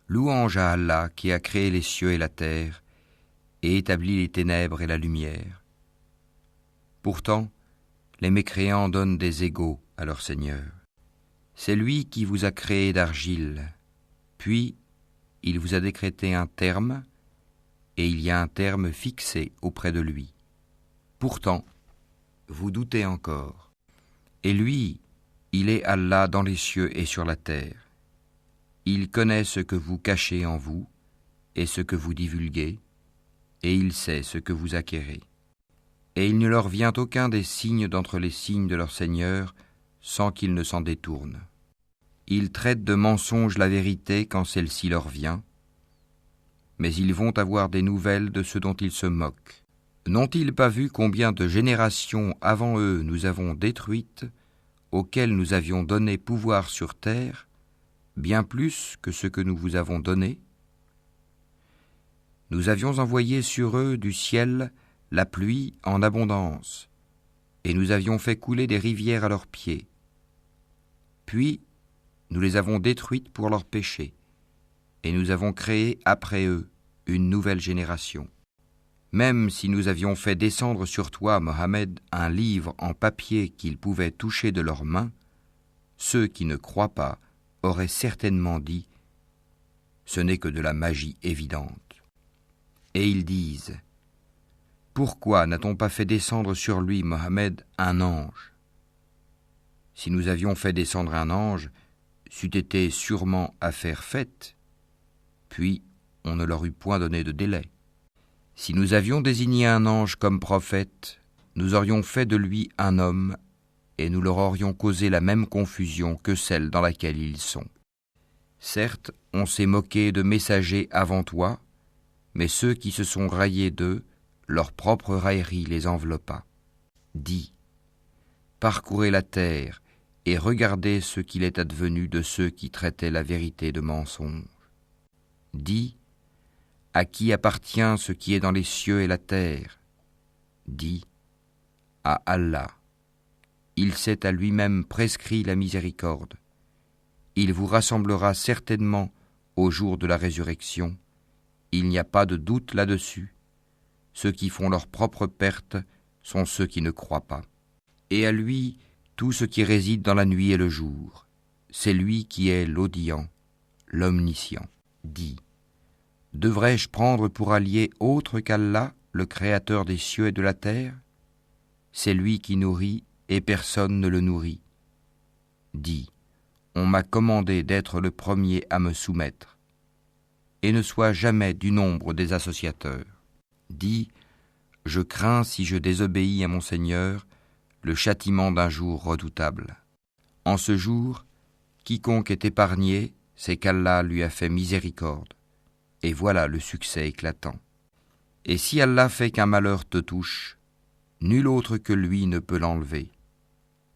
Louange à Allah qui a créé les cieux et la terre et établi les ténèbres et la lumière. Pourtant, les mécréants donnent des égaux à leur Seigneur. C'est lui qui vous a créé d'argile, puis il vous a décrété un terme, et il y a un terme fixé auprès de lui. Pourtant, vous doutez encore. Et lui, il est Allah dans les cieux et sur la terre. Il connaît ce que vous cachez en vous et ce que vous divulguez, et il sait ce que vous acquérez. Et il ne leur vient aucun des signes d'entre les signes de leur Seigneur sans qu'ils ne s'en détournent. Ils traitent de mensonge la vérité quand celle-ci leur vient, mais ils vont avoir des nouvelles de ce dont ils se moquent. N'ont-ils pas vu combien de générations avant eux nous avons détruites, auxquelles nous avions donné pouvoir sur terre, bien plus que ce que nous vous avons donné? Nous avions envoyé sur eux du ciel la pluie en abondance, et nous avions fait couler des rivières à leurs pieds. Puis, nous les avons détruites pour leurs péchés, et nous avons créé après eux une nouvelle génération. Même si nous avions fait descendre sur toi, Mohammed, un livre en papier qu'ils pouvaient toucher de leurs mains, ceux qui ne croient pas auraient certainement dit « Ce n'est que de la magie évidente ». Et ils disent « Pourquoi n'a-t-on pas fait descendre sur lui, Mohammed, un ange ? Si nous avions fait descendre un ange, c'eût été sûrement affaire faite, puis on ne leur eût point donné de délai. Si nous avions désigné un ange comme prophète, nous aurions fait de lui un homme, et nous leur aurions causé la même confusion que celle dans laquelle ils sont. Certes, on s'est moqué de messagers avant toi, mais ceux qui se sont raillés d'eux, leur propre raillerie les enveloppa. Dis, parcourez la terre et regardez ce qu'il est advenu de ceux qui traitaient la vérité de mensonge. Dis, à qui appartient ce qui est dans les cieux et la terre? Dis, à Allah. Il s'est à lui-même prescrit la miséricorde. Il vous rassemblera certainement au jour de la résurrection. Il n'y a pas de doute là-dessus. Ceux qui font leur propre perte sont ceux qui ne croient pas. Et à lui, tout ce qui réside dans la nuit et le jour. C'est lui qui est l'audient, l'omniscient. Dis, devrais-je prendre pour allié autre qu'Allah, le créateur des cieux et de la terre? C'est lui qui nourrit et personne ne le nourrit. Dis, on m'a commandé d'être le premier à me soumettre. Et ne sois jamais du nombre des associateurs. Dis, je crains si je désobéis à mon Seigneur, le châtiment d'un jour redoutable. En ce jour, quiconque est épargné, c'est qu'Allah lui a fait miséricorde. Et voilà le succès éclatant. Et si Allah fait qu'un malheur te touche, nul autre que lui ne peut l'enlever.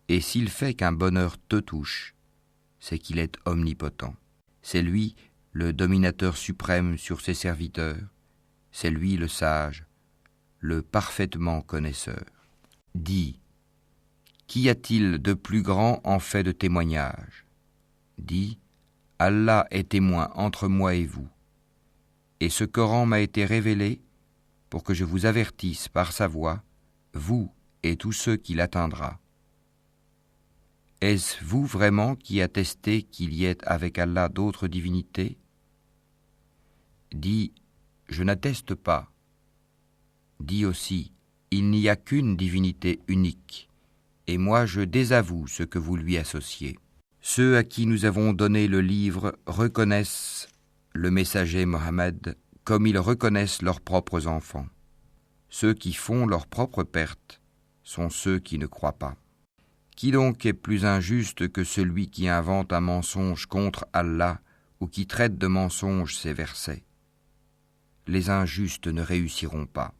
Et s'il fait qu'un bonheur te touche, c'est qu'il est omnipotent. C'est lui le dominateur suprême sur ses serviteurs, c'est lui le sage, le parfaitement connaisseur. Dis, qu'y a-t-il de plus grand en fait de témoignage? Dis, Allah est témoin entre moi et vous. Et ce Coran m'a été révélé pour que je vous avertisse par sa voix, vous et tous ceux qui l'atteindra. Est-ce vous vraiment qui attestez qu'il y ait avec Allah d'autres divinités? Dis, je n'atteste pas. Dis aussi, il n'y a qu'une divinité unique, et moi je désavoue ce que vous lui associez. Ceux à qui nous avons donné le livre reconnaissent le messager Mohammed comme ils reconnaissent leurs propres enfants. Ceux qui font leur propre perte sont ceux qui ne croient pas. Qui donc est plus injuste que celui qui invente un mensonge contre Allah ou qui traite de mensonge ces versets? Les injustes ne réussiront pas.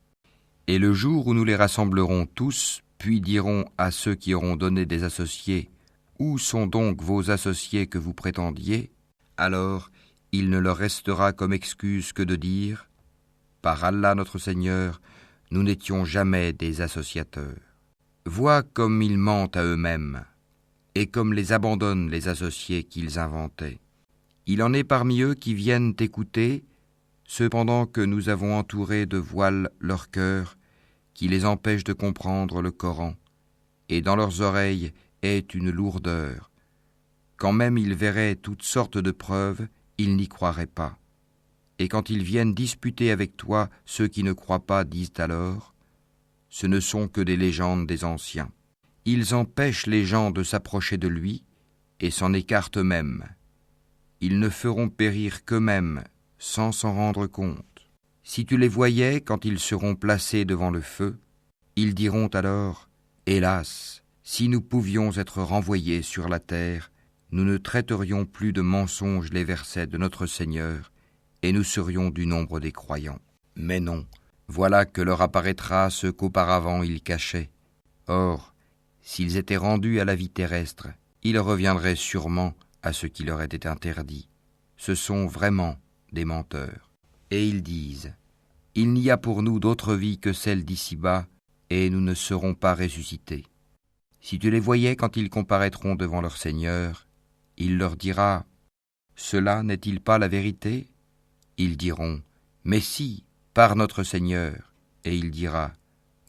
Et le jour où nous les rassemblerons tous, puis dirons à ceux qui auront donné des associés, « Où sont donc vos associés que vous prétendiez ?» Alors, il ne leur restera comme excuse que de dire, « Par Allah notre Seigneur, nous n'étions jamais des associateurs. » Vois comme ils mentent à eux-mêmes, et comme les abandonnent les associés qu'ils inventaient. Il en est parmi eux qui viennent t'écouter, cependant que nous avons entouré de voiles leur cœur, qui les empêchent de comprendre le Coran, et dans leurs oreilles est une lourdeur. Quand même ils verraient toutes sortes de preuves, ils n'y croiraient pas. Et quand ils viennent disputer avec toi, ceux qui ne croient pas disent alors, ce ne sont que des légendes des anciens. Ils empêchent les gens de s'approcher de lui et s'en écartent eux-mêmes. Ils ne feront périr qu'eux-mêmes sans s'en rendre compte. Si tu les voyais quand ils seront placés devant le feu, ils diront alors, hélas, si nous pouvions être renvoyés sur la terre, nous ne traiterions plus de mensonges les versets de notre Seigneur, et nous serions du nombre des croyants. Mais non, voilà que leur apparaîtra ce qu'auparavant ils cachaient. Or, s'ils étaient rendus à la vie terrestre, ils reviendraient sûrement à ce qui leur était interdit. Ce sont vraiment des menteurs. Et ils disent, il n'y a pour nous d'autre vie que celle d'ici-bas, et nous ne serons pas ressuscités. Si tu les voyais quand ils comparaîtront devant leur Seigneur, il leur dira, cela n'est-il pas la vérité ? Ils diront, mais si, par notre Seigneur. Et il dira,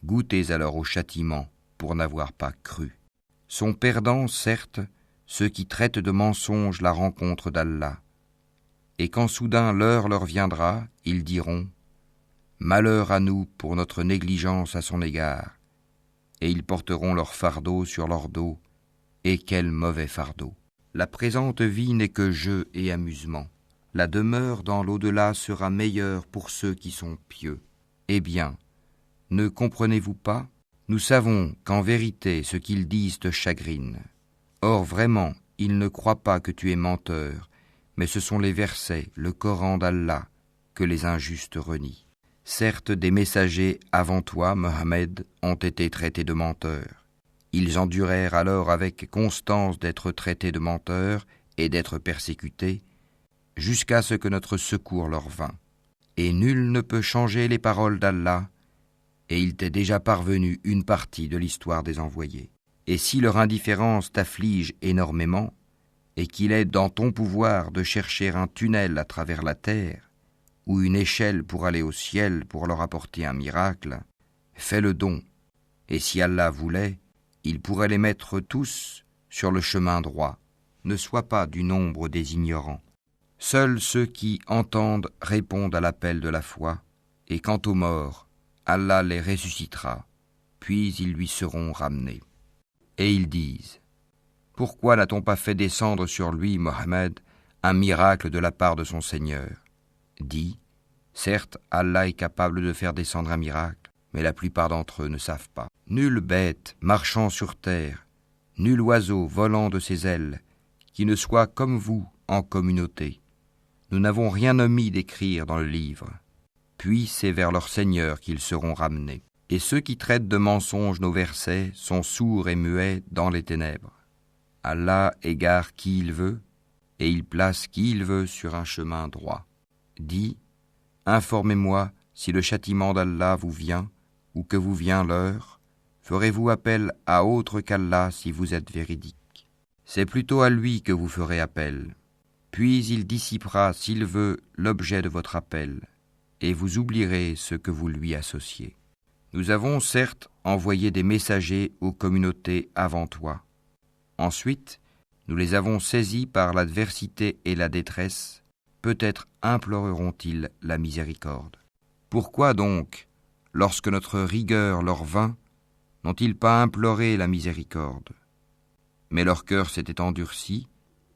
goûtez alors au châtiment pour n'avoir pas cru. Sont perdants, certes, ceux qui traitent de mensonges la rencontre d'Allah. Et quand soudain l'heure leur viendra, ils diront, malheur à nous pour notre négligence à son égard. Et ils porteront leur fardeau sur leur dos, et quel mauvais fardeau. La présente vie n'est que jeu et amusement. La demeure dans l'au-delà sera meilleure pour ceux qui sont pieux. Eh bien, ne comprenez-vous pas ? Nous savons qu'en vérité ce qu'ils disent te chagrine. Or vraiment, ils ne croient pas que tu es menteur, mais ce sont les versets, le Coran d'Allah, que les injustes renient. Certes, des messagers avant toi, Mohammed, ont été traités de menteurs. Ils endurèrent alors avec constance d'être traités de menteurs et d'être persécutés, jusqu'à ce que notre secours leur vînt. Et nul ne peut changer les paroles d'Allah, et il t'est déjà parvenu une partie de l'histoire des envoyés. Et si leur indifférence t'afflige énormément, et qu'il est dans ton pouvoir de chercher un tunnel à travers la terre, ou une échelle pour aller au ciel pour leur apporter un miracle, fais le don, et si Allah voulait, il pourrait les mettre tous sur le chemin droit. Ne sois pas du nombre des ignorants. Seuls ceux qui entendent répondent à l'appel de la foi, et quant aux morts, Allah les ressuscitera, puis ils lui seront ramenés. Et ils disent, pourquoi n'a-t-on pas fait descendre sur lui, Mohammed, un miracle de la part de son Seigneur ? Dis, certes, Allah est capable de faire descendre un miracle, mais la plupart d'entre eux ne savent pas. Nulle bête marchant sur terre, nul oiseau volant de ses ailes, qui ne soit comme vous en communauté. Nous n'avons rien omis d'écrire dans le livre. Puis c'est vers leur Seigneur qu'ils seront ramenés. Et ceux qui traitent de mensonges nos versets sont sourds et muets dans les ténèbres. Allah égare qui il veut, et il place qui il veut sur un chemin droit. Dis, informez-moi si le châtiment d'Allah vous vient, ou que vous vient l'heure, ferez-vous appel à autre qu'Allah si vous êtes véridique. C'est plutôt à lui que vous ferez appel. Puis il dissipera, s'il veut, l'objet de votre appel, et vous oublierez ce que vous lui associez. Nous avons certes envoyé des messagers aux communautés avant toi. Ensuite, nous les avons saisis par l'adversité et la détresse, peut-être imploreront-ils la miséricorde. Pourquoi donc, lorsque notre rigueur leur vint, n'ont-ils pas imploré la miséricorde ? Mais leur cœur s'était endurci,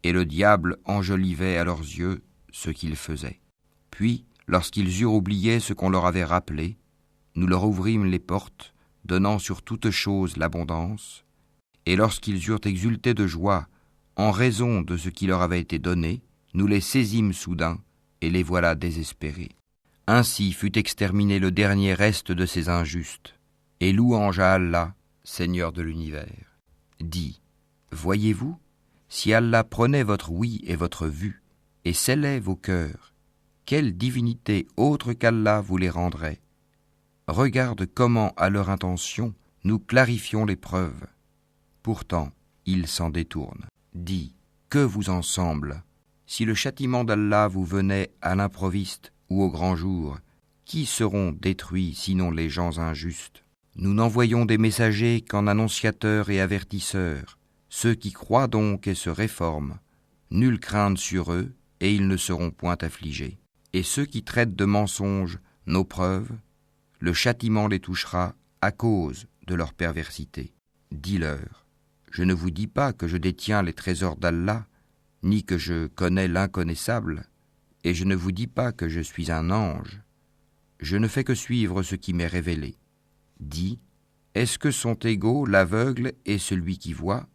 et le diable enjolivait à leurs yeux ce qu'ils faisaient. Puis, lorsqu'ils eurent oublié ce qu'on leur avait rappelé, nous leur ouvrîmes les portes, donnant sur toute chose l'abondance, et lorsqu'ils eurent exulté de joie en raison de ce qui leur avait été donné, nous les saisîmes soudain, et les voilà désespérés. Ainsi fut exterminé le dernier reste de ces injustes, et louange à Allah, Seigneur de l'univers. Dis, voyez-vous, si Allah prenait votre oui et votre vue, et scellait vos cœurs, quelle divinité autre qu'Allah vous les rendrait ? Regarde comment, à leur intention, nous clarifions les preuves. Pourtant, ils s'en détournent. Dis, que vous en semble ? Si le châtiment d'Allah vous venait à l'improviste ou au grand jour, qui seront détruits sinon les gens injustes? Nous n'envoyons des messagers qu'en annonciateurs et avertisseurs. Ceux qui croient donc et se réforment, nulle crainte sur eux, et ils ne seront point affligés. Et ceux qui traitent de mensonges nos preuves, le châtiment les touchera à cause de leur perversité. Dis-leur, je ne vous dis pas que je détiens les trésors d'Allah, ni que je connais l'inconnaissable, et je ne vous dis pas que je suis un ange. Je ne fais que suivre ce qui m'est révélé. Dis, est-ce que sont égaux l'aveugle et celui qui voit?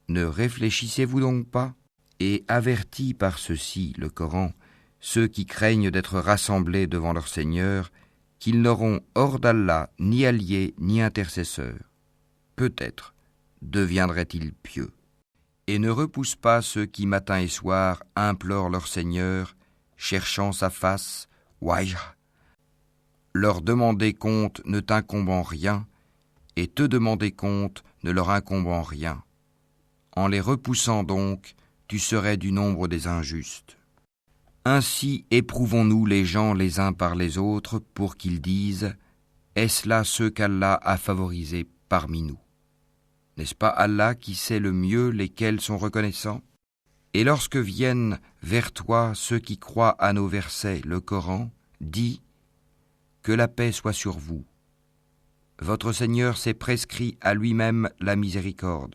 Ne réfléchissez-vous donc pas? Et avertis par ceci, le Coran, ceux qui craignent d'être rassemblés devant leur Seigneur, qu'ils n'auront hors d'Allah ni alliés ni intercesseurs. Peut-être deviendraient-ils pieux. Et ne repousse pas ceux qui matin et soir implorent leur Seigneur, cherchant sa face, wajh. Leur demander compte ne t'incombe en rien, et te demander compte ne leur incombe en rien. En les repoussant donc, tu serais du nombre des injustes. Ainsi éprouvons-nous les gens les uns par les autres pour qu'ils disent « Est-ce là ceux qu'Allah a favorisés parmi nous ?» N'est-ce pas Allah qui sait le mieux lesquels sont reconnaissants? Et lorsque viennent vers toi ceux qui croient à nos versets, le Coran, dis « Que la paix soit sur vous. Votre Seigneur s'est prescrit à lui-même la miséricorde.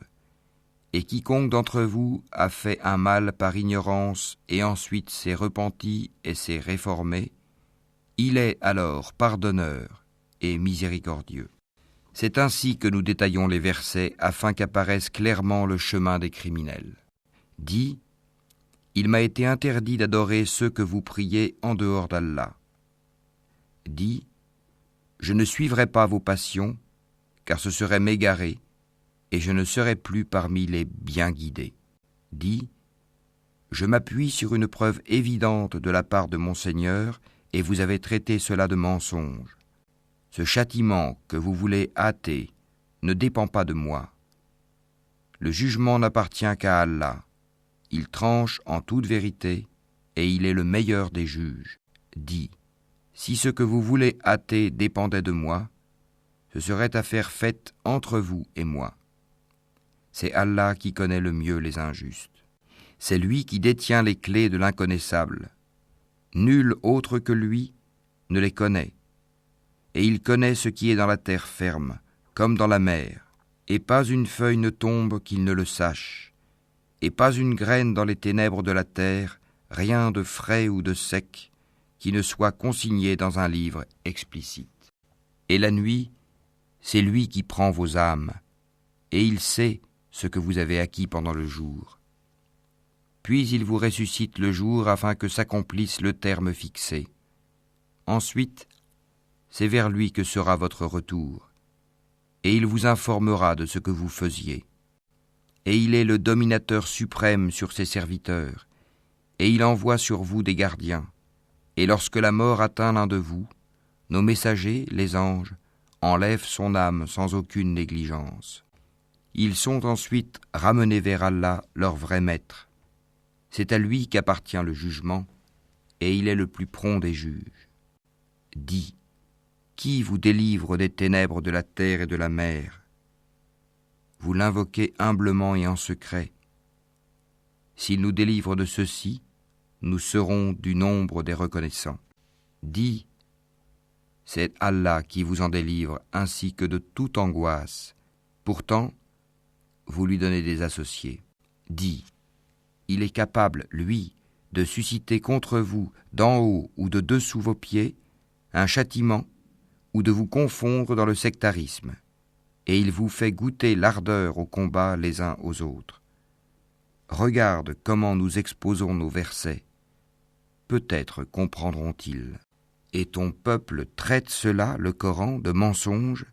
Et quiconque d'entre vous a fait un mal par ignorance et ensuite s'est repenti et s'est réformé, il est alors pardonneur et miséricordieux. » C'est ainsi que nous détaillons les versets afin qu'apparaisse clairement le chemin des criminels. Dis, il m'a été interdit d'adorer ceux que vous priez en dehors d'Allah. Dis, je ne suivrai pas vos passions, car ce serait m'égarer, et je ne serai plus parmi les bien guidés. Dis, je m'appuie sur une preuve évidente de la part de mon Seigneur, et vous avez traité cela de mensonge. Ce châtiment que vous voulez hâter ne dépend pas de moi. Le jugement n'appartient qu'à Allah. Il tranche en toute vérité, et il est le meilleur des juges. Dis, si ce que vous voulez hâter dépendait de moi, ce serait affaire faite entre vous et moi. C'est Allah qui connaît le mieux les injustes. C'est lui qui détient les clés de l'inconnaissable. Nul autre que lui ne les connaît. Et il connaît ce qui est dans la terre ferme, comme dans la mer. Et pas une feuille ne tombe qu'il ne le sache. Et pas une graine dans les ténèbres de la terre, rien de frais ou de sec, qui ne soit consigné dans un livre explicite. Et la nuit, c'est lui qui prend vos âmes, et il sait ce que vous avez acquis pendant le jour. Puis il vous ressuscite le jour afin que s'accomplisse le terme fixé. Ensuite, c'est vers lui que sera votre retour, et il vous informera de ce que vous faisiez. Et il est le dominateur suprême sur ses serviteurs, et il envoie sur vous des gardiens. Et lorsque la mort atteint l'un de vous, nos messagers, les anges, enlèvent son âme sans aucune négligence. Ils sont ensuite ramenés vers Allah, leur vrai maître. C'est à lui qu'appartient le jugement, et il est le plus prompt des juges. Dis, qui vous délivre des ténèbres de la terre et de la mer? Vous l'invoquez humblement et en secret. S'il nous délivre de ceci, nous serons du nombre des reconnaissants. Dis, c'est Allah qui vous en délivre ainsi que de toute angoisse. Pourtant, vous lui donnez des associés. Dis, il est capable, lui, de susciter contre vous, d'en haut ou de dessous vos pieds, un châtiment, ou de vous confondre dans le sectarisme, et il vous fait goûter l'ardeur au combat les uns aux autres. Regarde comment nous exposons nos versets. Peut-être comprendront-ils. Et ton peuple traite cela, le Coran, de mensonge,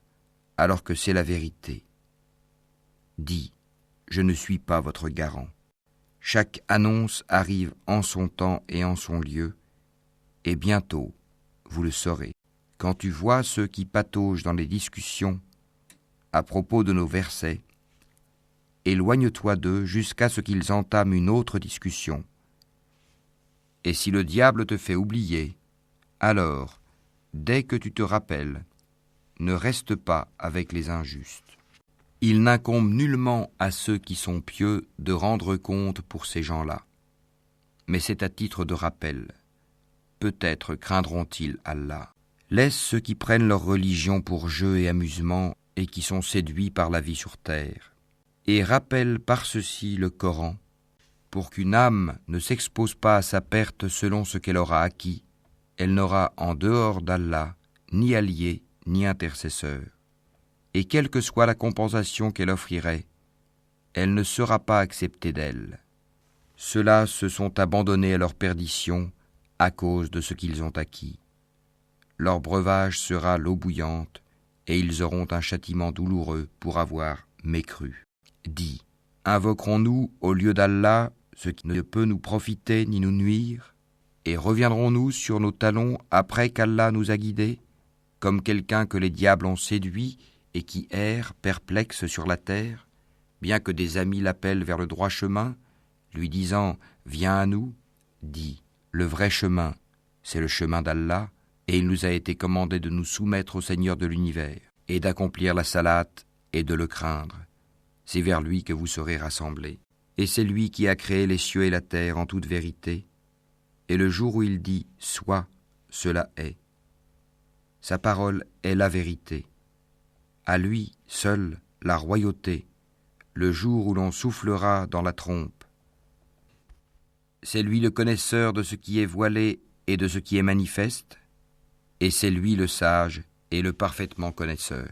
alors que c'est la vérité. Dis, je ne suis pas votre garant. Chaque annonce arrive en son temps et en son lieu, et bientôt, vous le saurez. Quand tu vois ceux qui pataugent dans les discussions à propos de nos versets, éloigne-toi d'eux jusqu'à ce qu'ils entament une autre discussion, Et si le diable te fait oublier, alors, dès que tu te rappelles, ne reste pas avec les injustes. Il n'incombe nullement à ceux qui sont pieux de rendre compte pour ces gens-là. Mais c'est à titre de rappel. Peut-être craindront-ils Allah. Laisse ceux qui prennent leur religion pour jeu et amusement et qui sont séduits par la vie sur terre. Et rappelle par ceci le Coran, pour qu'une âme ne s'expose pas à sa perte selon ce qu'elle aura acquis. Elle n'aura en dehors d'Allah ni allié ni intercesseur. Et quelle que soit la compensation qu'elle offrirait, elle ne sera pas acceptée d'elle. Ceux-là se sont abandonnés à leur perdition à cause de ce qu'ils ont acquis. Leur breuvage sera l'eau bouillante, et ils auront un châtiment douloureux pour avoir mécru. Dis, invoquerons-nous au lieu d'Allah ce qui ne peut nous profiter ni nous nuire, et reviendrons-nous sur nos talons après qu'Allah nous a guidés, comme quelqu'un que les diables ont séduit et qui erre perplexe sur la terre, bien que des amis l'appellent vers le droit chemin, lui disant « Viens à nous », dit « Le vrai chemin, c'est le chemin d'Allah, et il nous a été commandé de nous soumettre au Seigneur de l'univers, et d'accomplir la salate et de le craindre. C'est vers lui que vous serez rassemblés. Et c'est lui qui a créé les cieux et la terre en toute vérité. Et le jour où il dit « Sois », cela est. Sa parole est la vérité. À lui seul la royauté, le jour où l'on soufflera dans la trompe. C'est lui le connaisseur de ce qui est voilé et de ce qui est manifeste, et c'est lui le sage et le parfaitement connaisseur.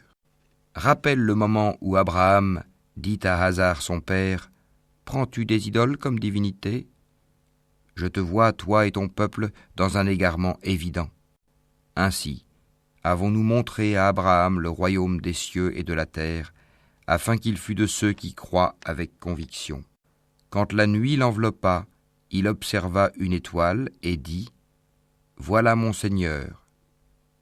Rappelle le moment où Abraham dit à Hazar son père, « Prends-tu des idoles comme divinité ? Je te vois, toi et ton peuple, dans un égarement évident. Ainsi, avons-nous montré à Abraham le royaume des cieux et de la terre, afin qu'il fût de ceux qui croient avec conviction. Quand la nuit l'enveloppa, il observa une étoile et dit, « Voilà mon Seigneur. »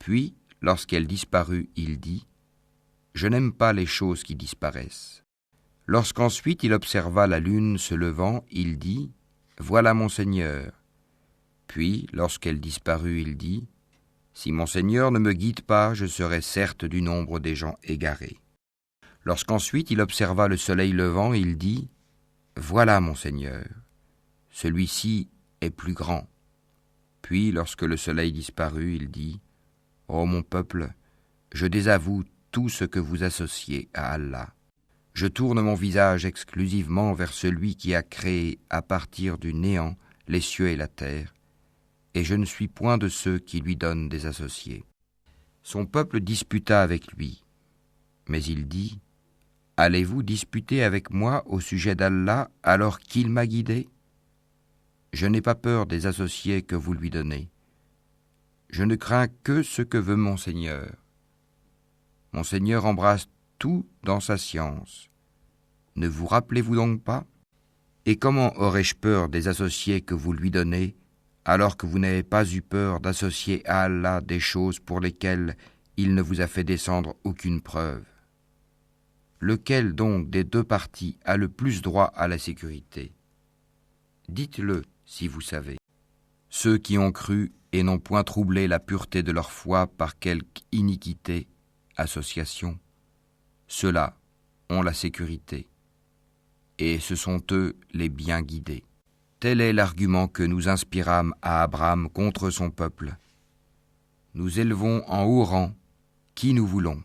Puis, lorsqu'elle disparut, il dit, « Je n'aime pas les choses qui disparaissent. » Lorsqu'ensuite il observa la lune se levant, il dit, « Voilà mon Seigneur. » Puis, lorsqu'elle disparut, il dit, « Si mon Seigneur ne me guide pas, je serai certes du nombre des gens égarés. » Lorsqu'ensuite il observa le soleil levant, il dit, « Voilà mon Seigneur. Celui-ci est plus grand. » Puis, lorsque le soleil disparut, il dit, « Ô mon peuple, je désavoue tout ce que vous associez à Allah. Je tourne mon visage exclusivement vers celui qui a créé à partir du néant les cieux et la terre, et je ne suis point de ceux qui lui donnent des associés. » Son peuple disputa avec lui, mais il dit, « Allez-vous disputer avec moi au sujet d'Allah alors qu'il m'a guidé ? Je n'ai pas peur des associés que vous lui donnez. Je ne crains que ce que veut mon Seigneur. Mon Seigneur embrasse tout dans sa science. Ne vous rappelez-vous donc pas ? Et comment aurais-je peur des associés que vous lui donnez, alors que vous n'avez pas eu peur d'associer à Allah des choses pour lesquelles il ne vous a fait descendre aucune preuve ? Lequel donc des deux parties a le plus droit à la sécurité ? Dites-le si vous savez. Ceux qui ont cru et n'ont point troublé la pureté de leur foi par quelque iniquité, association, ceux-là ont la sécurité, et ce sont eux les bien guidés. Tel est l'argument que nous inspirâmes à Abraham contre son peuple. Nous élevons en haut rang qui nous voulons.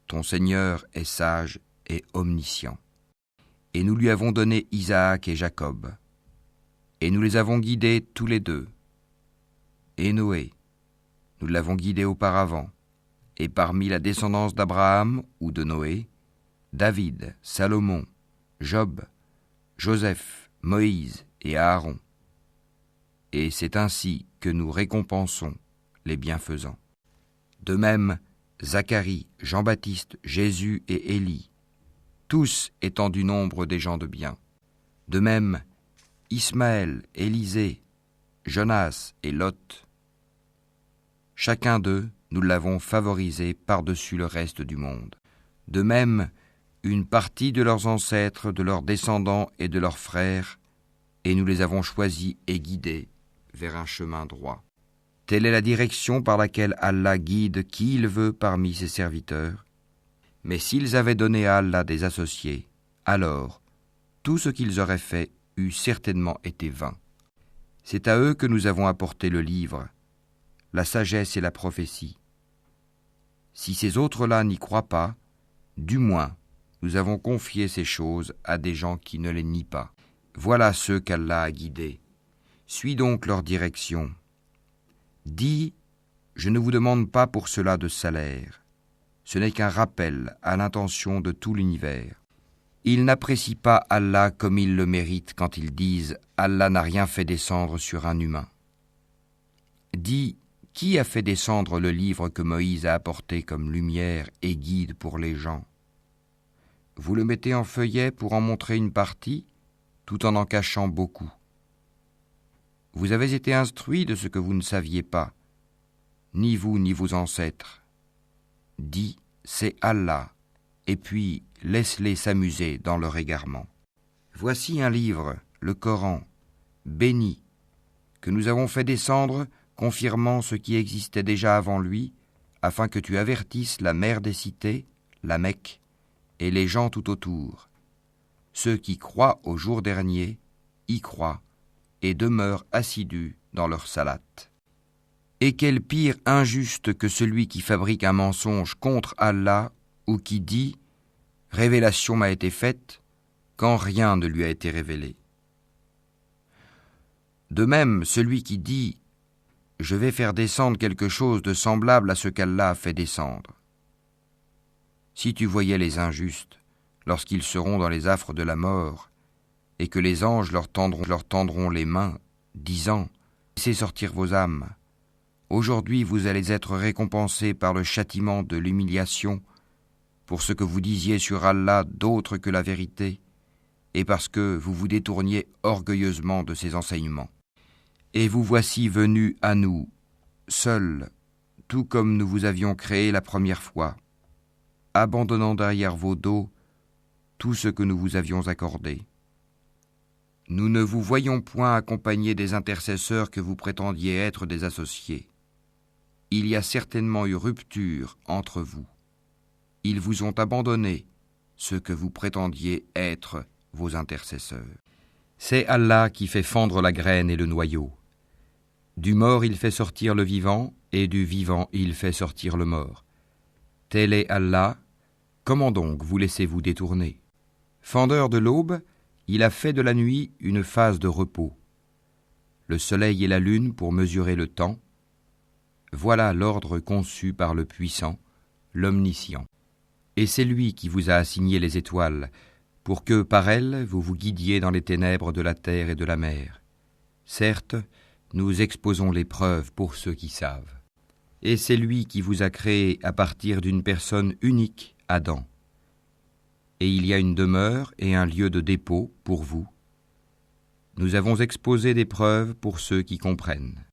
Ton Seigneur est sage et omniscient. Et nous lui avons donné Isaac et Jacob. Et nous les avons guidés tous les deux. Et Noé, nous l'avons guidé auparavant. Et parmi la descendance d'Abraham ou de Noé, David, Salomon, Job, Joseph, Moïse et Aaron. Et c'est ainsi que nous récompensons les bienfaisants. De même, Zacharie, Jean-Baptiste, Jésus et Élie, tous étant du nombre des gens de bien. De même, Ismaël, Élisée, Jonas et Lot. Chacun d'eux, nous l'avons favorisé par-dessus le reste du monde. De même, une partie de leurs ancêtres, de leurs descendants et de leurs frères, et nous les avons choisis et guidés vers un chemin droit. Telle est la direction par laquelle Allah guide qui il veut parmi ses serviteurs. Mais s'ils avaient donné à Allah des associés, alors tout ce qu'ils auraient fait eût certainement été vain. C'est à eux que nous avons apporté le livre, la sagesse et la prophétie. Si ces autres-là n'y croient pas, du moins, nous avons confié ces choses à des gens qui ne les nient pas. Voilà ceux qu'Allah a guidés. Suis donc leur direction. Dis, je ne vous demande pas pour cela de salaire. Ce n'est qu'un rappel à l'intention de tout l'univers. Ils n'apprécient pas Allah comme ils le méritent quand ils disent « Allah n'a rien fait descendre sur un humain ». Dis, qui a fait descendre le livre que Moïse a apporté comme lumière et guide pour les gens ? Vous le mettez en feuillet pour en montrer une partie, tout en cachant beaucoup. Vous avez été instruits de ce que vous ne saviez pas, ni vous ni vos ancêtres. Dis, c'est Allah, et puis laisse-les s'amuser dans leur égarement. Voici un livre, le Coran, béni, que nous avons fait descendre, confirmant ce qui existait déjà avant lui, afin que tu avertisses la mère des cités, la Mecque, et les gens tout autour. Ceux qui croient au jour dernier y croient et demeurent assidus dans leur salate. Et quel pire injuste que celui qui fabrique un mensonge contre Allah ou qui dit « Révélation m'a été faite » quand rien ne lui a été révélé. De même, celui qui dit « Je vais faire descendre quelque chose de semblable à ce qu'Allah a fait descendre ». Si tu voyais les injustes, lorsqu'ils seront dans les affres de la mort, et que les anges leur tendront les mains, disant « Laissez sortir vos âmes. Aujourd'hui vous allez être récompensés par le châtiment de l'humiliation pour ce que vous disiez sur Allah d'autre que la vérité, et parce que vous vous détourniez orgueilleusement de ses enseignements. Et vous voici venus à nous, seuls, tout comme nous vous avions créé la première fois, abandonnant derrière vos dos tout ce que nous vous avions accordé. Nous ne vous voyons point accompagner des intercesseurs que vous prétendiez être des associés. Il y a certainement eu rupture entre vous. Ils vous ont abandonné, ceux que vous prétendiez être vos intercesseurs. C'est Allah qui fait fendre la graine et le noyau. Du mort il fait sortir le vivant, et du vivant il fait sortir le mort. Tel est Allah, comment donc vous laissez-vous détourner ? Fendeur de l'aube, il a fait de la nuit une phase de repos. Le soleil et la lune pour mesurer le temps. Voilà l'ordre conçu par le puissant, l'omniscient. Et c'est lui qui vous a assigné les étoiles, pour que, par elles, vous vous guidiez dans les ténèbres de la terre et de la mer. Certes, nous exposons les preuves pour ceux qui savent. Et c'est lui qui vous a créé à partir d'une personne unique, Adam. Et il y a une demeure et un lieu de dépôt pour vous. Nous avons exposé des preuves pour ceux qui comprennent.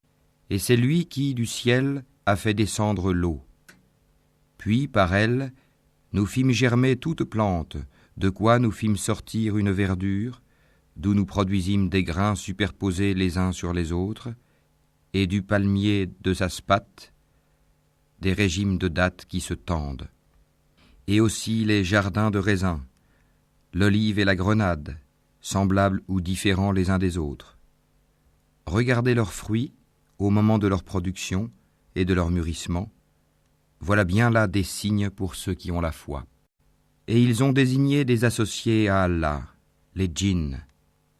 Et c'est lui qui, du ciel, a fait descendre l'eau. Puis, par elle, nous fîmes germer toute plante, de quoi nous fîmes sortir une verdure, d'où nous produisîmes des grains superposés les uns sur les autres, et du palmier de sa spate, des régimes de dattes qui se tendent, et aussi les jardins de raisins, l'olive et la grenade, semblables ou différents les uns des autres. Regardez leurs fruits au moment de leur production et de leur mûrissement. Voilà bien là des signes pour ceux qui ont la foi. Et ils ont désigné des associés à Allah, les djinns,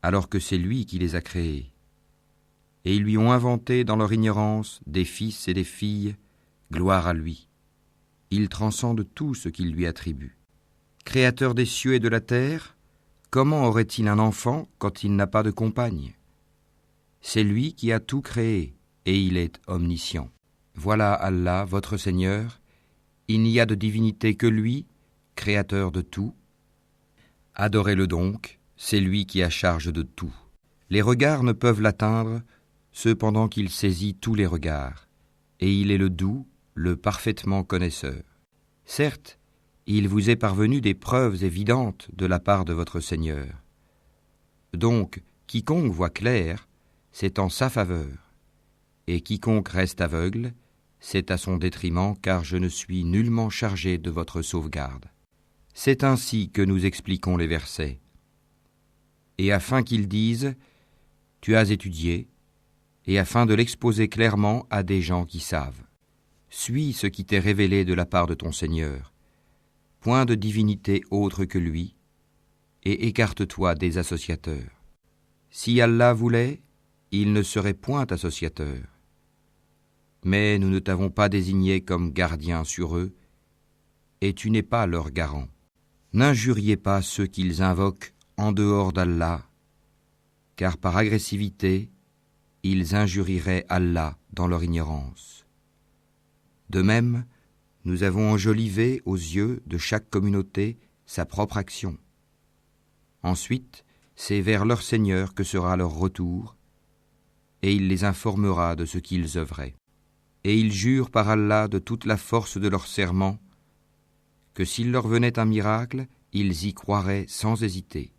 alors que c'est lui qui les a créés. Et ils lui ont inventé dans leur ignorance des fils et des filles, gloire à lui. Il transcende tout ce qu'il lui attribue. Créateur des cieux et de la terre, comment aurait-il un enfant quand il n'a pas de compagne ? C'est lui qui a tout créé, et il est omniscient. Voilà Allah, votre Seigneur, il n'y a de divinité que lui, créateur de tout. Adorez-le donc, c'est lui qui a charge de tout. Les regards ne peuvent l'atteindre, cependant qu'il saisit tous les regards, et il est le doux, le parfaitement connaisseur. Certes, il vous est parvenu des preuves évidentes de la part de votre Seigneur. Donc, quiconque voit clair, c'est en sa faveur. Et quiconque reste aveugle, c'est à son détriment, car je ne suis nullement chargé de votre sauvegarde. C'est ainsi que nous expliquons les versets. Et afin qu'ils disent « Tu as étudié », et afin de l'exposer clairement à des gens qui savent. Suis ce qui t'est révélé de la part de ton Seigneur. Point de divinité autre que lui, et écarte-toi des associateurs. Si Allah voulait, il ne serait point associateur. Mais nous ne t'avons pas désigné comme gardien sur eux, et tu n'es pas leur garant. N'injuriez pas ceux qu'ils invoquent en dehors d'Allah, car par agressivité, ils injurieraient Allah dans leur ignorance. De même, nous avons enjolivé aux yeux de chaque communauté sa propre action. Ensuite, c'est vers leur Seigneur que sera leur retour, et il les informera de ce qu'ils œuvraient. Et ils jurent par Allah de toute la force de leur serment que s'il leur venait un miracle, ils y croiraient sans hésiter.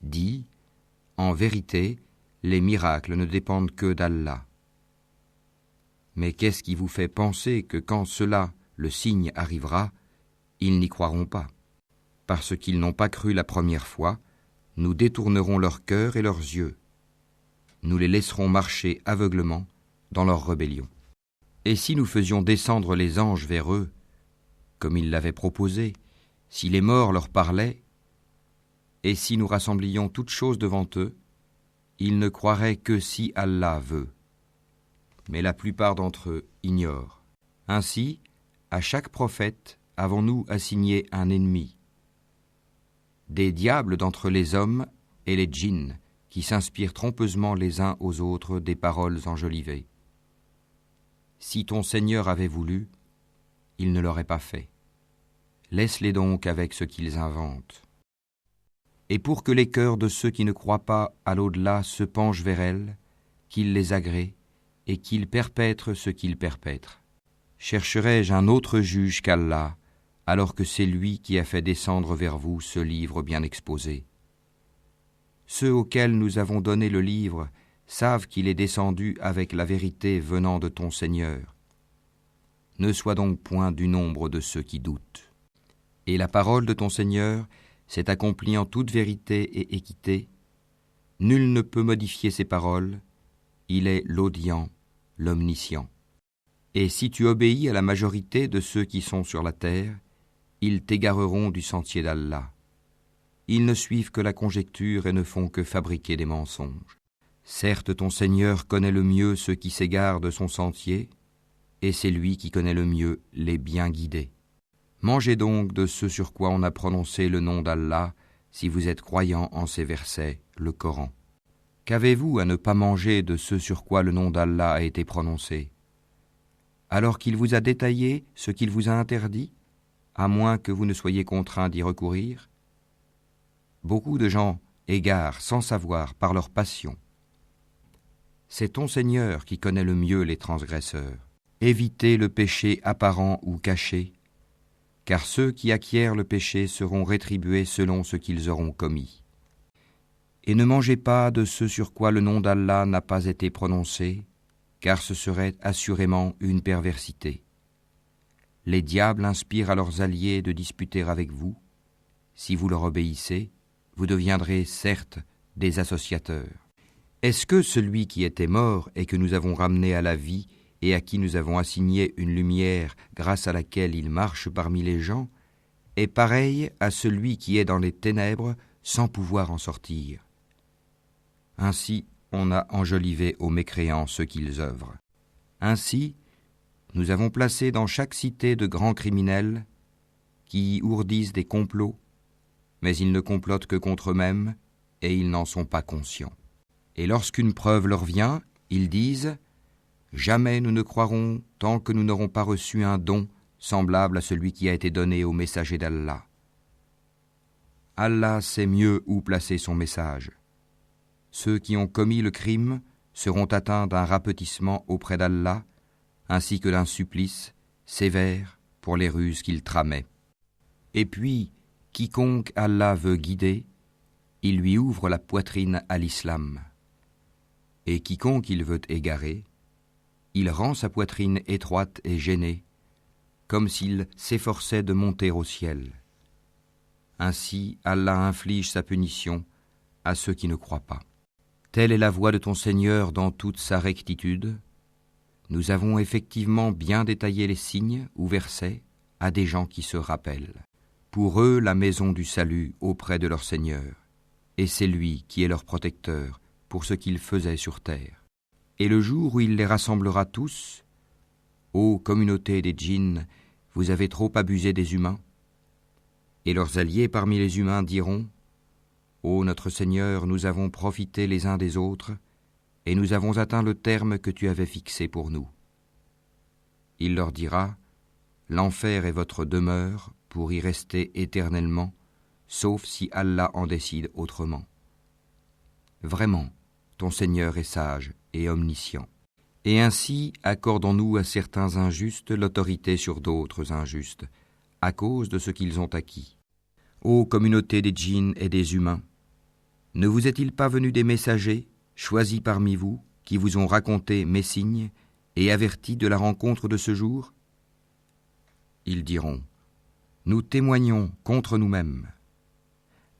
Dis, en vérité, les miracles ne dépendent que d'Allah. Mais qu'est-ce qui vous fait penser que quand cela, le signe, arrivera, ils n'y croiront pas? Parce qu'ils n'ont pas cru la première fois, nous détournerons leur cœur et leurs yeux. Nous les laisserons marcher aveuglement dans leur rébellion. Et si nous faisions descendre les anges vers eux, comme ils l'avaient proposé, si les morts leur parlaient, et si nous rassemblions toutes choses devant eux, ils ne croiraient que si Allah veut. Mais la plupart d'entre eux ignorent. Ainsi, à chaque prophète avons-nous assigné un ennemi. Des diables d'entre les hommes et les djinns, qui s'inspirent trompeusement les uns aux autres des paroles enjolivées. Si ton Seigneur avait voulu, il ne l'aurait pas fait. Laisse-les donc avec ce qu'ils inventent. Et pour que les cœurs de ceux qui ne croient pas à l'au-delà se penchent vers elle, qu'ils les agréent et qu'ils perpètrent ce qu'ils perpètrent. Chercherai-je un autre juge qu'Allah, alors que c'est lui qui a fait descendre vers vous ce livre bien exposé? Ceux auxquels nous avons donné le livre savent qu'il est descendu avec la vérité venant de ton Seigneur. Ne sois donc point du nombre de ceux qui doutent. Et la parole de ton Seigneur s'est accomplie en toute vérité et équité. Nul ne peut modifier ses paroles. Il est l'audient, l'omniscient. Et si tu obéis à la majorité de ceux qui sont sur la terre, ils t'égareront du sentier d'Allah. Ils ne suivent que la conjecture et ne font que fabriquer des mensonges. Certes, ton Seigneur connaît le mieux ceux qui s'égarent de son sentier, et c'est lui qui connaît le mieux les bien guidés. Mangez donc de ce sur quoi on a prononcé le nom d'Allah, si vous êtes croyants en ces versets, le Coran. Qu'avez-vous à ne pas manger de ce sur quoi le nom d'Allah a été prononcé, alors qu'il vous a détaillé ce qu'il vous a interdit, à moins que vous ne soyez contraints d'y recourir? Beaucoup de gens égarent sans savoir par leur passion. C'est ton Seigneur qui connaît le mieux les transgresseurs. Évitez le péché apparent ou caché, car ceux qui acquièrent le péché seront rétribués selon ce qu'ils auront commis. Et ne mangez pas de ce sur quoi le nom d'Allah n'a pas été prononcé, car ce serait assurément une perversité. Les diables inspirent à leurs alliés de disputer avec vous. Si vous leur obéissez, vous deviendrez certes des associateurs. Est-ce que celui qui était mort et que nous avons ramené à la vie et à qui nous avons assigné une lumière grâce à laquelle il marche parmi les gens, est pareil à celui qui est dans les ténèbres sans pouvoir en sortir? Ainsi, on a enjolivé aux mécréants ce qu'ils œuvrent. Ainsi, nous avons placé dans chaque cité de grands criminels qui y ourdissent des complots, mais ils ne complotent que contre eux-mêmes et ils n'en sont pas conscients. Et lorsqu'une preuve leur vient, ils disent « Jamais nous ne croirons tant que nous n'aurons pas reçu un don semblable à celui qui a été donné au messager d'Allah. Allah sait mieux où placer son message. Ceux qui ont commis le crime seront atteints d'un rapetissement auprès d'Allah, ainsi que d'un supplice sévère pour les ruses qu'ils tramaient. Et puis, quiconque Allah veut guider, il lui ouvre la poitrine à l'islam. Et quiconque il veut égarer, il rend sa poitrine étroite et gênée, comme s'il s'efforçait de monter au ciel. Ainsi, Allah inflige sa punition à ceux qui ne croient pas. Telle est la voie de ton Seigneur dans toute sa rectitude. Nous avons effectivement bien détaillé les signes ou versets à des gens qui se rappellent. Pour eux, la maison du salut auprès de leur Seigneur, et c'est lui qui est leur protecteur pour ce qu'ils faisaient sur terre. Et le jour où il les rassemblera tous, ô communauté des djinns, vous avez trop abusé des humains. Et leurs alliés parmi les humains diront, ô notre Seigneur, nous avons profité les uns des autres, et nous avons atteint le terme que tu avais fixé pour nous. Il leur dira, l'enfer est votre demeure pour y rester éternellement, sauf si Allah en décide autrement. Vraiment, ton Seigneur est sage et omniscient. Et ainsi accordons-nous à certains injustes l'autorité sur d'autres injustes, à cause de ce qu'ils ont acquis. Ô communauté des djinns et des humains, ne vous est-il pas venu des messagers, choisis parmi vous, qui vous ont raconté mes signes et avertis de la rencontre de ce jour ? Ils diront, nous témoignons contre nous-mêmes.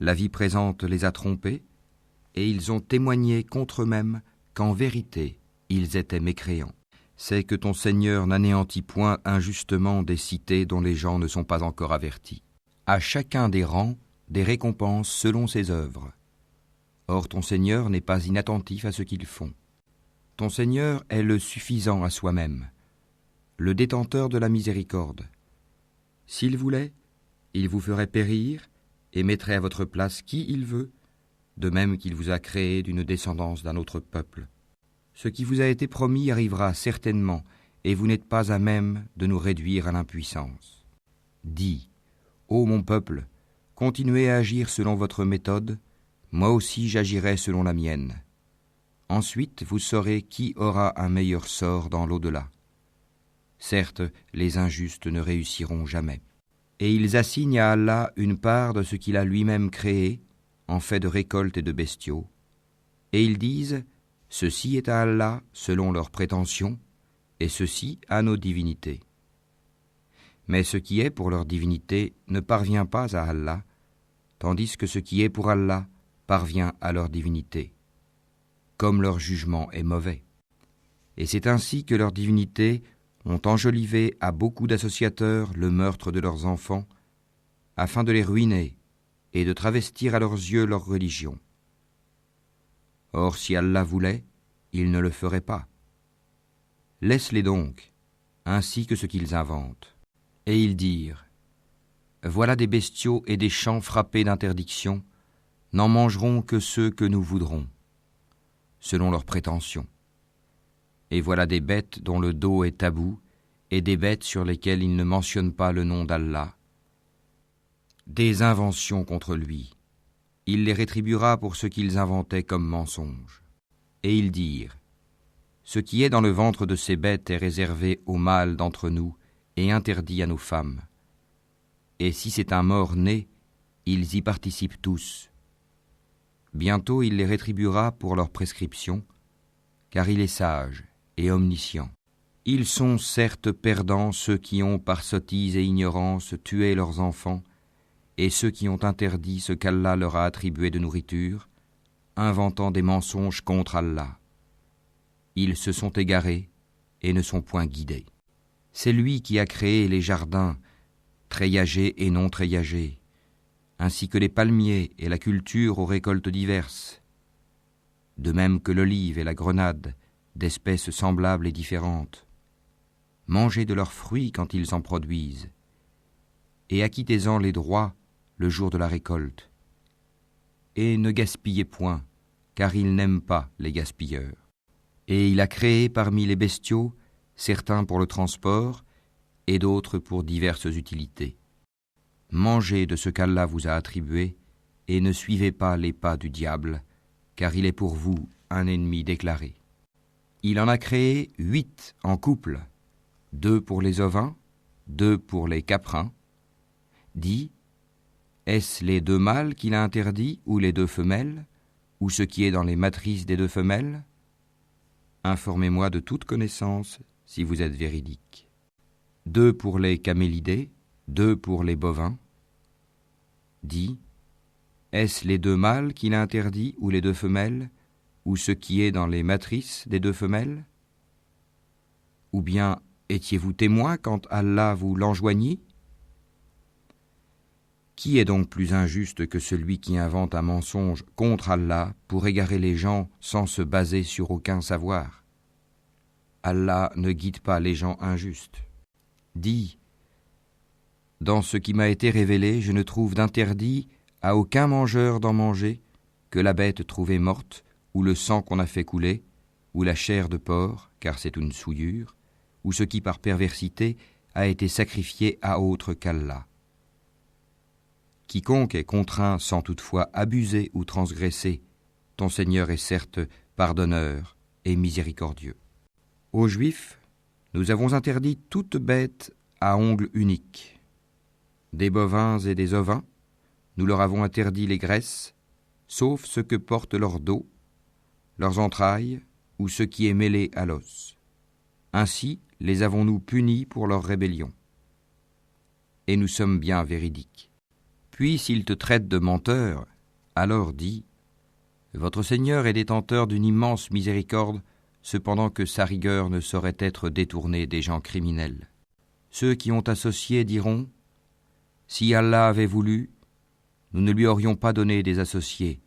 La vie présente les a trompés, et ils ont témoigné contre eux-mêmes qu'en vérité, ils étaient mécréants. C'est que ton Seigneur n'anéantit point injustement des cités dont les gens ne sont pas encore avertis. À chacun des rangs, des récompenses selon ses œuvres. Or ton Seigneur n'est pas inattentif à ce qu'ils font. Ton Seigneur est le suffisant à soi-même, le détenteur de la miséricorde. S'il voulait, il vous ferait périr et mettrait à votre place qui il veut, de même qu'il vous a créé d'une descendance d'un autre peuple. Ce qui vous a été promis arrivera certainement, et vous n'êtes pas à même de nous réduire à l'impuissance. Dis, ô mon peuple, continuez à agir selon votre méthode, moi aussi j'agirai selon la mienne. Ensuite vous saurez qui aura un meilleur sort dans l'au-delà. Certes, les injustes ne réussiront jamais. Et ils assignent à Allah une part de ce qu'il a lui-même créé, en fait de récoltes et de bestiaux. Et ils disent, ceci est à Allah selon leurs prétentions, et ceci à nos divinités. Mais ce qui est pour leur divinité ne parvient pas à Allah, tandis que ce qui est pour Allah parvient à leur divinité, comme leur jugement est mauvais. Et c'est ainsi que leurs divinités ont enjolivé à beaucoup d'associateurs le meurtre de leurs enfants, afin de les ruiner et de travestir à leurs yeux leur religion. Or, si Allah voulait, il ne le ferait pas. Laisse-les donc, ainsi que ce qu'ils inventent. Et ils dirent, voilà des bestiaux et des champs frappés d'interdiction, n'en mangeront que ceux que nous voudrons, selon leurs prétentions. Et voilà des bêtes dont le dos est tabou, et des bêtes sur lesquelles ils ne mentionnent pas le nom d'Allah. Des inventions contre lui. Il les rétribuera pour ce qu'ils inventaient comme mensonges. Et ils dirent, ce qui est dans le ventre de ces bêtes est réservé aux mâles d'entre nous et interdit à nos femmes. Et si c'est un mort-né, ils y participent tous. Bientôt il les rétribuera pour leurs prescriptions, car il est sage et omniscient. Ils sont certes perdants ceux qui ont par sottise et ignorance tué leurs enfants, et ceux qui ont interdit ce qu'Allah leur a attribué de nourriture, inventant des mensonges contre Allah. Ils se sont égarés et ne sont point guidés. C'est lui qui a créé les jardins, treillagés et non treillagés, ainsi que les palmiers et la culture aux récoltes diverses, de même que l'olive et la grenade, d'espèces semblables et différentes. Mangez de leurs fruits quand ils en produisent, et acquittez-en les droits le jour de la récolte. Et ne gaspillez point, car il n'aime pas les gaspilleurs. Et il a créé parmi les bestiaux certains pour le transport et d'autres pour diverses utilités. Mangez de ce qu'Allah vous a attribué et ne suivez pas les pas du diable, car il est pour vous un ennemi déclaré. Il en a créé 8 en couple, 2 pour les ovins, 2 pour les caprins. Dis, est-ce les 2 mâles qu'il a interdits ou les 2 femelles, ou ce qui est dans les matrices des 2 femelles ? informez-moi de toute connaissance si vous êtes véridique. 2 pour les camélidés, 2 pour les bovins. Dis, est-ce les 2 mâles qu'il a interdits ou les 2 femelles, ou ce qui est dans les matrices des 2 femelles? Ou bien étiez-vous témoin quand Allah vous l'enjoignit? Qui est donc plus injuste que celui qui invente un mensonge contre Allah pour égarer les gens sans se baser sur aucun savoir? Allah ne guide pas les gens injustes. Dis, dans ce qui m'a été révélé, je ne trouve d'interdit à aucun mangeur d'en manger que la bête trouvée morte, ou le sang qu'on a fait couler, ou la chair de porc, car c'est une souillure, ou ce qui par perversité a été sacrifié à autre qu'Allah. Quiconque est contraint sans toutefois abuser ou transgresser, ton Seigneur est certes pardonneur et miséricordieux. Aux Juifs, nous avons interdit toute bête à ongles uniques. Des bovins et des ovins, nous leur avons interdit les graisses, sauf ce que porte leur dos, leurs entrailles ou ce qui est mêlé à l'os. Ainsi les avons-nous punis pour leur rébellion. Et nous sommes bien véridiques. Puis s'ils te traitent de menteur, alors dis, votre Seigneur est détenteur d'une immense miséricorde, cependant que sa rigueur ne saurait être détournée des gens criminels. Ceux qui ont associé diront, si Allah avait voulu, nous ne lui aurions pas donné des associés,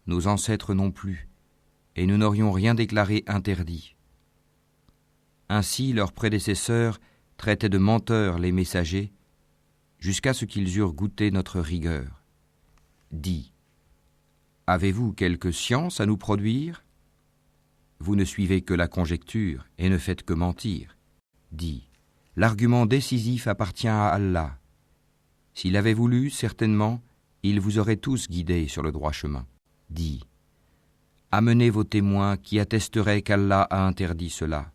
nos ancêtres non plus, et nous n'aurions rien déclaré interdit. Ainsi leurs prédécesseurs traitaient de menteurs les messagers, jusqu'à ce qu'ils eurent goûté notre rigueur. Dis, avez-vous quelque science à nous produire? Vous ne suivez que la conjecture et ne faites que mentir. Dis, l'argument décisif appartient à Allah. S'il avait voulu, certainement, il vous aurait tous guidés sur le droit chemin. Dis, amenez vos témoins qui attesteraient qu'Allah a interdit cela.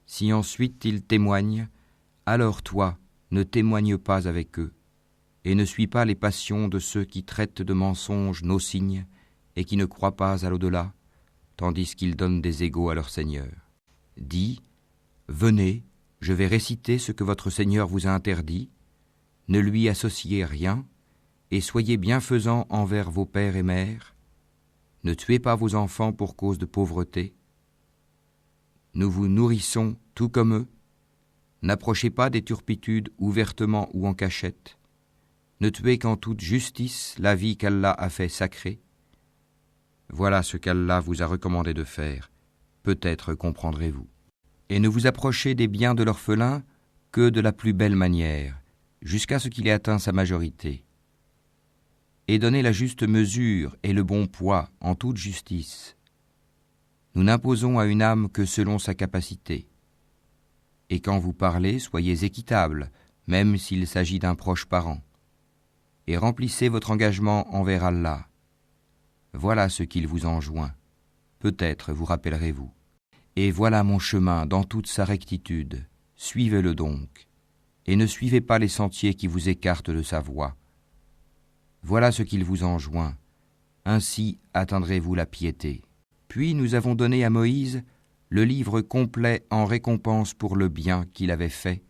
Si ensuite ils témoignent, alors toi, ne témoigne pas avec eux, et ne suis pas les passions de ceux qui traitent de mensonges nos signes et qui ne croient pas à l'au-delà, tandis qu'ils donnent des égaux à leur Seigneur. Dis, venez, je vais réciter ce que votre Seigneur vous a interdit, ne lui associez rien, et soyez bienfaisants envers vos pères et mères, ne tuez pas vos enfants pour cause de pauvreté, nous vous nourrissons tout comme eux, n'approchez pas des turpitudes ouvertement ou en cachette. Ne tuez qu'en toute justice la vie qu'Allah a fait sacrée. Voilà ce qu'Allah vous a recommandé de faire. Peut-être comprendrez-vous. Et ne vous approchez des biens de l'orphelin que de la plus belle manière, jusqu'à ce qu'il ait atteint sa majorité. Et donnez la juste mesure et le bon poids en toute justice. Nous n'imposons à une âme que selon sa capacité. Et quand vous parlez, soyez équitables, même s'il s'agit d'un proche parent. Et remplissez votre engagement envers Allah. Voilà ce qu'il vous enjoint. Peut-être vous rappellerez-vous. Et voilà mon chemin dans toute sa rectitude. Suivez-le donc. Et ne suivez pas les sentiers qui vous écartent de sa voie. Voilà ce qu'il vous enjoint. Ainsi atteindrez-vous la piété. Puis nous avons donné à Moïse le livre complet en récompense pour le bien qu'il avait fait,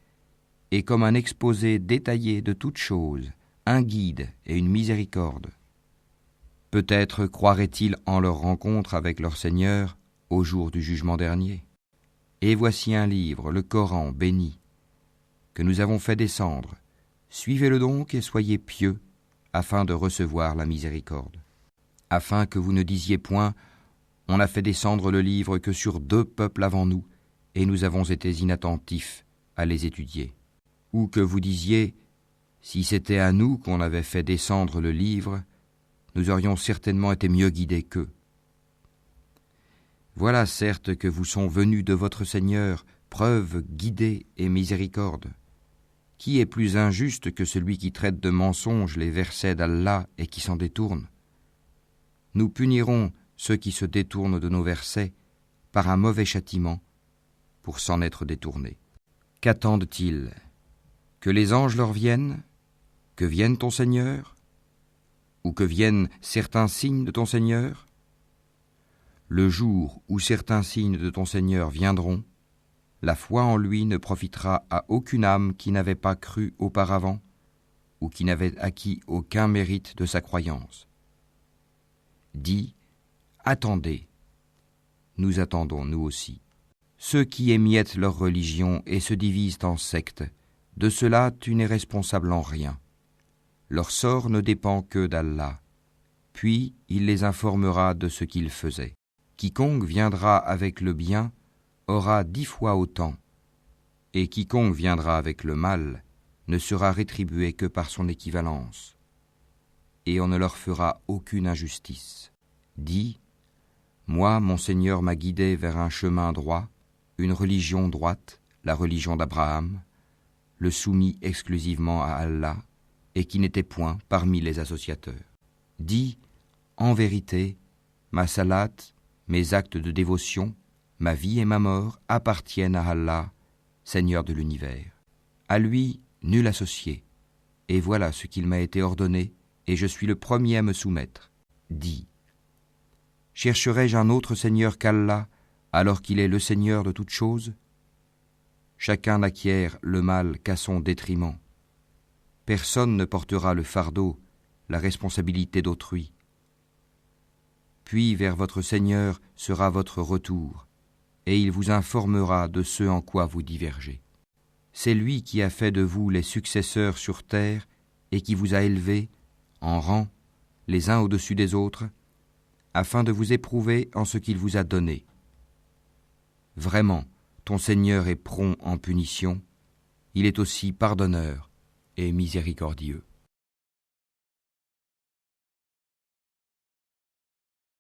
et comme un exposé détaillé de toutes choses, un guide et une miséricorde. Peut-être croiraient-ils en leur rencontre avec leur Seigneur au jour du jugement dernier. Et voici un livre, le Coran béni, que nous avons fait descendre. Suivez-le donc et soyez pieux, afin de recevoir la miséricorde. Afin que vous ne disiez point, on a fait descendre le livre que sur 2 peuples avant nous, et nous avons été inattentifs à les étudier. Ou que vous disiez, si c'était à nous qu'on avait fait descendre le livre, nous aurions certainement été mieux guidés qu'eux. Voilà certes que vous sont venus de votre Seigneur preuve guidée et miséricorde. Qui est plus injuste que celui qui traite de mensonges les versets d'Allah et qui s'en détourne? Nous punirons ceux qui se détournent de nos versets par un mauvais châtiment pour s'en être détournés. Qu'attendent-ils? Que les anges leur viennent? Que vienne ton Seigneur? Ou que viennent certains signes de ton Seigneur? Le jour où certains signes de ton Seigneur viendront, la foi en lui ne profitera à aucune âme qui n'avait pas cru auparavant ou qui n'avait acquis aucun mérite de sa croyance. Dis, attendez, nous attendons nous aussi. Ceux qui émiettent leur religion et se divisent en sectes, de cela tu n'es responsable en rien. Leur sort ne dépend que d'Allah, puis il les informera de ce qu'ils faisaient. Quiconque viendra avec le bien aura 10 fois autant, et quiconque viendra avec le mal ne sera rétribué que par son équivalence, et on ne leur fera aucune injustice. Dis, moi, mon Seigneur m'a guidé vers un chemin droit, une religion droite, la religion d'Abraham, le soumis exclusivement à Allah, et qui n'était point parmi les associateurs. Dis, en vérité, ma salate, mes actes de dévotion, ma vie et ma mort appartiennent à Allah, Seigneur de l'univers. À lui, nul associé, et voilà ce qu'il m'a été ordonné, et je suis le premier à me soumettre. Dis, chercherai-je un autre Seigneur qu'Allah, alors qu'il est le Seigneur de toutes choses ? Chacun n'acquiert le mal qu'à son détriment. Personne ne portera le fardeau, la responsabilité d'autrui. Puis vers votre Seigneur sera votre retour, et il vous informera de ce en quoi vous divergez. C'est lui qui a fait de vous les successeurs sur terre et qui vous a élevés, en rang, les uns au-dessus des autres, afin de vous éprouver en ce qu'il vous a donné. Vraiment, ton Seigneur est prompt en punition, il est aussi pardonneur et miséricordieux.